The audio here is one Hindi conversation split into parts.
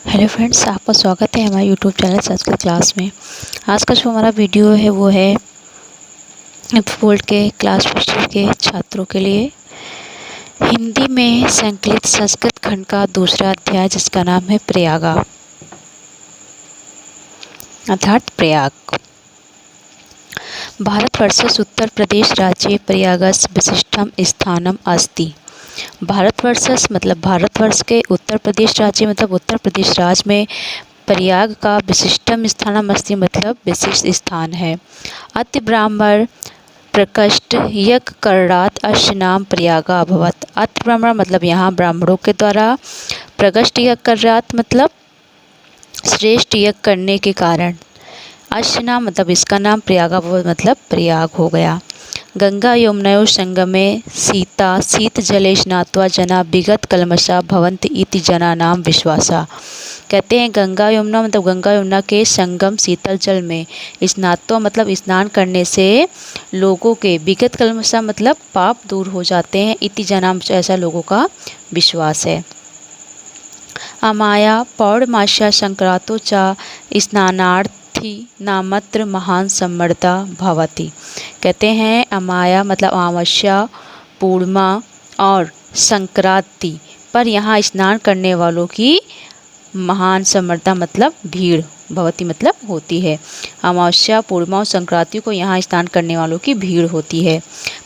हेलो फ्रेंड्स, आपका स्वागत है हमारे यूट्यूब चैनल संस्कृत क्लास में। आज का जो हमारा वीडियो है वो है बोर्ड के क्लास फर्स्ट के छात्रों के लिए हिंदी में संकलित संस्कृत खंड का दूसरा अध्याय, जिसका नाम है प्रयागा अर्थात प्रयाग। भारतवर्षस्य उत्तर प्रदेश राज्ये प्रयागस्य विशिष्टम स्थानम अस्ति। भारतवर्षस्य मतलब भारतवर्ष के उत्तर प्रदेश राज्य मतलब उत्तर प्रदेश राज्य में प्रयाग का विशिष्टम स्थानम अस्ति मतलब विशिष्ट स्थान है। अति ब्राह्मण प्रकष्ट यज्ञ करणात् अस्य नाम प्रयागा अभवत्। अति ब्राह्मण मतलब यहाँ ब्राह्मणों के द्वारा, प्रकष्ट यज्ञ करणात् मतलब श्रेष्ठ यज्ञ करने के कारण, अस्य नाम मतलब इसका नाम प्रयागा अभवत् मतलब प्रयाग हो गया। गंगा यमुनयोः संगमे शीत जले स्नात्वा जना विगत कल्मषा भवन्ति इति जनानां विश्वासा। कहते हैं गंगा यमुना मतलब गंगा यमुना के संगम शीतल जल में स्नात्वा मतलब स्नान करने से लोगों के विगत कल्मषा मतलब पाप दूर हो जाते हैं, इति जनानां ऐसा लोगों का विश्वास है। अमाया पौर्णमास्या संक्रांतो च स्नानार्थ नामत्र महान सम्मर्दा भवति। कहते हैं अमाया मतलब अमावस्या, पूर्णिमा और संक्रांति पर यहाँ स्नान करने वालों की महान सम्मर्दा मतलब भीड़, भवती मतलब होती है। अमावस्या, पूर्णिमा और संक्रांति को यहाँ स्नान करने वालों की भीड़ होती है।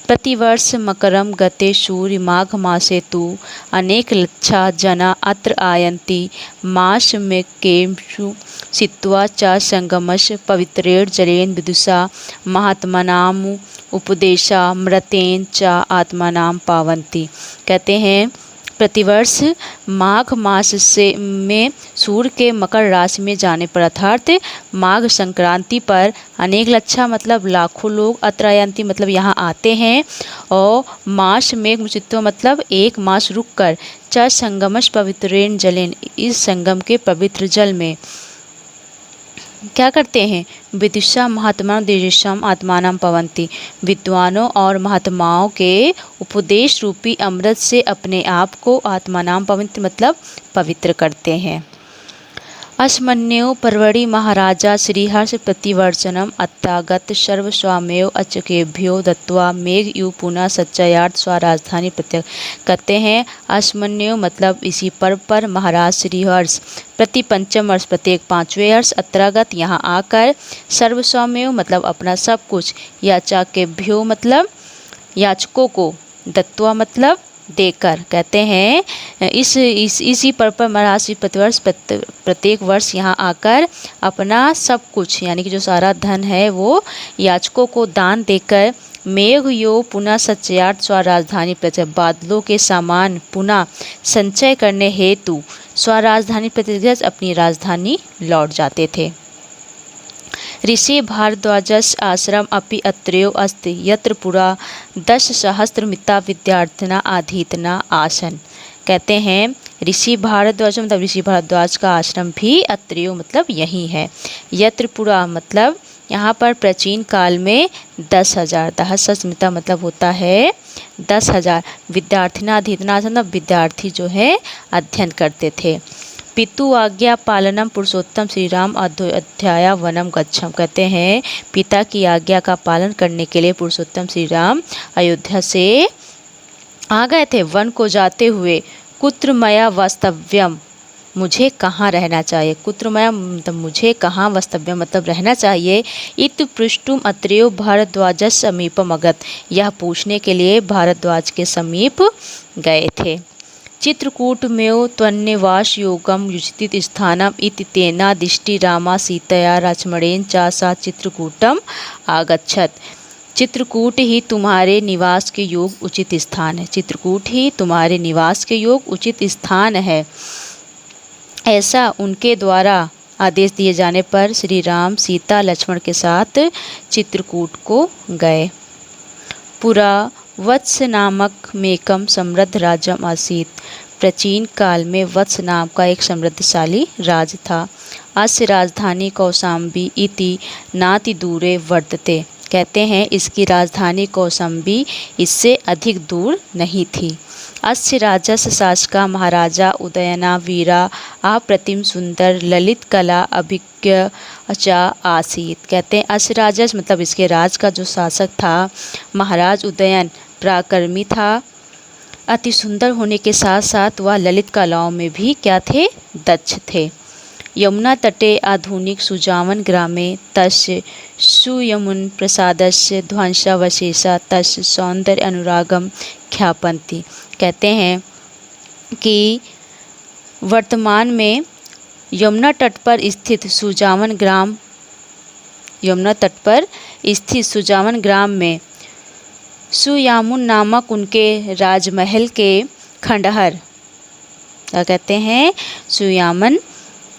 प्रतिवर्ष मकरम गते सूर्य माघ मासे तु अनेक लक्षा जना अत्र आयन्ति मासमेकेषु स्थित्वा च संगमस्य पवित्रेण जलेन विदुषा महात्मनाम् उपदेशामृतेन च आत्मानां पावन्ति। कहते हैं प्रतिवर्ष माघ मास में सूर्य के मकर राशि में जाने पर अर्थात माघ संक्रांति पर अनेक लक्षा मतलब लाखों लोग अत्रायंती मतलब यहाँ आते हैं, और मास में मुचित्व मतलब एक मास रुककर च संगमश पवित्रेण जलेन इस संगम के पवित्र जल में क्या करते हैं, विदुषा महात्मा देशम आत्मानां पवन्ति, विद्वानों और महात्माओं के उपदेश रूपी अमृत से अपने आप को आत्मानां पवन्ति मतलब पवित्र करते हैं। अस्मन्यो पर्वणि महाराजा श्रीहर्ष प्रतिवर्षनम अत्यागत सर्वस्वामेव अचकेभ्यो दत्वा मेघयु पुनः सच्चयार्थ स्वराजधानी प्रत्यक। कहते हैं अस्मन्यो मतलब इसी पर्व पर महाराज श्रीहर्ष प्रति पंचम वर्ष प्रत्येक 5वें वर्ष अत्रागत यहाँ आकर सर्वस्वामेव मतलब अपना सब कुछ, याचकेभ्यो मतलब याचकों को, दत्वा मतलब देकर। कहते हैं इसी पर्व पर महाराज श्री प्रतिवर्ष प्रत्येक वर्ष यहाँ आकर अपना सब कुछ यानी कि जो सारा धन है वो याचकों को दान देकर मेघ यो पुनः सच्चयार्थ स्वराजधानी प्रत्यय बादलों के सामान पुनः संचय करने हेतु स्वराजधानी प्रत्यय अपनी राजधानी लौट जाते थे। ऋषि भारद्वाजस्य आश्रम अपि अत्रैव अस्ति यत्र पुरा 10,000 विद्यार्थिना अधीतना आसन। कहते हैं ऋषि भारद्वाज मतलब ऋषि भारद्वाज का आश्रम भी अत्रैव मतलब यही है। यत्र पुरा मतलब यहाँ पर प्राचीन काल में 10,000 सहस्रमिता मतलब होता है 10,000 विद्यार्थिना अधीतना मतलब विद्यार्थी जो है अध्ययन करते थे। पितु आज्ञा पालनम पुरुषोत्तम श्री राम अयोध्या वनम गच्छम। कहते हैं पिता की आज्ञा का पालन करने के लिए पुरुषोत्तम श्री राम अयोध्या से आ गए थे वन को जाते हुए। कुत्र मया वास्तव्यम मुझे कहाँ रहना चाहिए, कुत्र मया मतलब मुझे कहाँ वास्तव्यम मतलब रहना चाहिए। इत पृष्ठुम अत्रैव भारद्वाज समीपम अगत, यह पूछने के लिए भारद्वाज के समीप गए थे। चित्रकूट में त्वन्निवास योगम युजित स्थानम इति तेनादिष्टि रामा सीतया लक्ष्मणेन च सा चित्रकूटम आगच्छत। चित्रकूट ही तुम्हारे निवास के योग उचित स्थान है, चित्रकूट ही तुम्हारे निवास के योग उचित स्थान है, ऐसा उनके द्वारा आदेश दिए जाने पर श्री राम सीता लक्ष्मण के साथ चित्रकूट को गए। पुरा वत्स नामक मेकम समृद्ध राज्यम आसीत। प्राचीन काल में वत्स नाम का एक समृद्धशाली राज्य था। अस्य राजधानी कौशाम्बी इति नाति दूरे वर्तते। कहते हैं इसकी राजधानी कौशाम्बी इससे अधिक दूर नहीं थी। अस्य राजस्य शासका महाराजा उदयना वीरा अप्रतिम सुंदर ललित कला अभिज्ञ चा आसीत। कहते हैं अस्य राजस्य मतलब इसके राज का जो शासक था महाराज उदयन पराक्रमी था, अति सुंदर होने के साथ साथ वह ललित कलाओं में भी क्या थे, दक्ष थे। यमुना तटे आधुनिक सुजावन ग्रामे तस्य सुयमुन प्रसादस्य ध्वंसावशेषा तस्य सौंदर्य अनुरागम ख्यापन्ति। कहते हैं कि वर्तमान में यमुना तट पर स्थित सुजावन ग्राम में सुयामुन नामक उनके राजमहल के खंडहर, क्या कहते हैं, सुयामन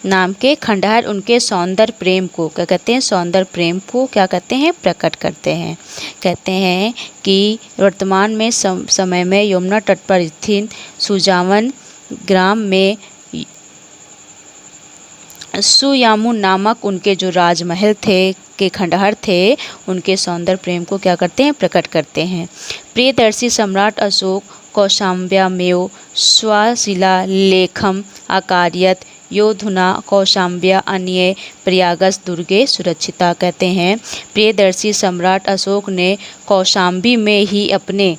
नाम के खंडहर उनके सौंदर्य प्रेम को, क्या कहते हैं, सौंदर्य प्रेम को क्या कहते हैं, प्रकट करते हैं। कहते हैं कि वर्तमान में समय में यमुना तट पर स्थित सुजावन ग्राम में सुयामुन नामक उनके जो राजमहल थे के खंडहर थे, उनके सौंदर्य प्रेम को क्या करते हैं, प्रकट करते हैं। प्रियदर्शी सम्राट अशोक कौशाम्ब्यामेव स्वशिला लेखम अकारयत योधुना कौशाम्ब्या अन्य प्रयागस दुर्गे सुरक्षिता। कहते हैं प्रियदर्शी सम्राट अशोक ने कौशाम्बी में ही अपने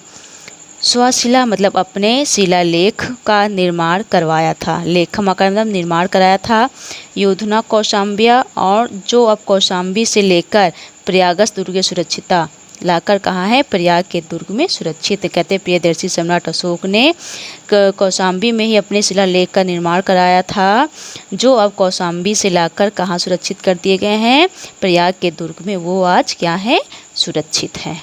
स्वशिला मतलब अपने शिलालेख का निर्माण करवाया था। लेखम का मतलब निर्माण कराया था। योधुना कौशाम्बिया, और जो अब कौशाम्बी से लेकर प्रयागस दुर्गे सुरक्षिता लाकर कहाँ है, प्रयाग के दुर्ग में सुरक्षित। कहते प्रियदर्शी सम्राट अशोक ने कौशाम्बी में ही अपने शिलालेख का निर्माण कराया था, जो अब कौशाम्बी से लाकर कहाँ सुरक्षित कर दिए गए हैं, प्रयाग के दुर्ग में, वो आज क्या है, सुरक्षित है।